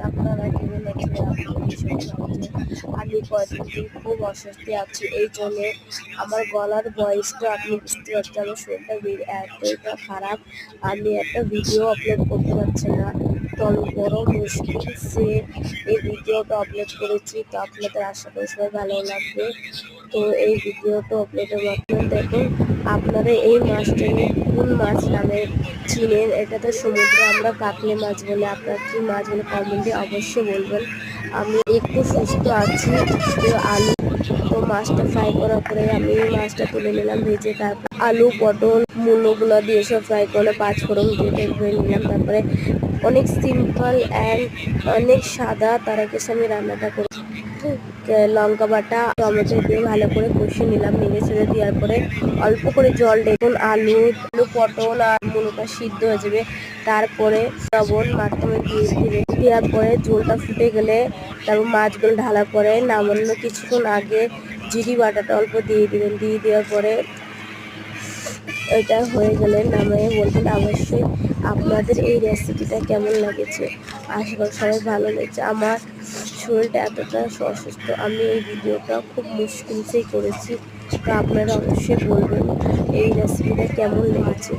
আপনারা কেমন আছেন? আমি কয়েকদিন খুব অস্বস্তি আছি, এই জন্য আমার গলার ভয়েসটা আপনি বুঝতে পারছেন। আমার শরীরটা এতটা খারাপ, আমি একটা ভিডিও আপলোড করতে পারছি না। তো আমি বড় মুশকিল সে এই ভিডিওটা আপলোড করেছি, তো আপনাদের আশা করি সবাই ভালো লাগবে। তো এই ভিডিওটা আপলোডের মাধ্যমে দেখুন আপনারা এই মাছটা কোন মাছ নামে চিনেন। এটা তো সমুদ্রে আমরা কাতলে মাছ বলে, আপনার কি মাছ বলে কমেন্টে অবশ্যই বলবেন। আমি একটু সুস্থ আছি। তো আলু তো মাছটা ফ্রাই করার পরে আমি মাছটা তুলে নিলাম ভেজে, তারপর আলু পটল মূলোগুলো দিয়ে সব ফ্রাই করে পাঁচফোড়ন দিয়ে ধুয়ে নিলাম। তারপরে অনেক সিম্পল অ্যান্ড অনেক সাদা তারা কিছু আমি রান্নাটা করি। লঙ্কা বাটা টমেটো দিয়ে ভালো করে কষিয়ে নিলাম, নেড়ে ছেড়ে দেওয়ার পরে অল্প করে জল দেখুন আলু পটল আর মূলোটা সিদ্ধ হয়ে যাবে। তারপরে লবণ মাধ্যমে দেওয়ার পরে ঝোলটা ফুটে গেলে তারপর মাছগুলো ঢালার পরে নামানোর কিছুক্ষণ আগে জিরি বাটাটা অল্প দিয়ে দিবেন। দিয়ে দেওয়ার পরে এটা হয়ে গেলে নামিয়ে বলবেন অবশ্যই আপনাদের এই রেসিপিটা কেমন লেগেছে। আশা করি সবাই ভালো লেগেছে। আমার শরীরটা এতটা অসুস্থ, আমি এই ভিডিওটা খুব মুশকিলসেই করেছি। তো আপনারা অবশ্যই বলবেন এই রেসিপিটা কেমন লেগেছে।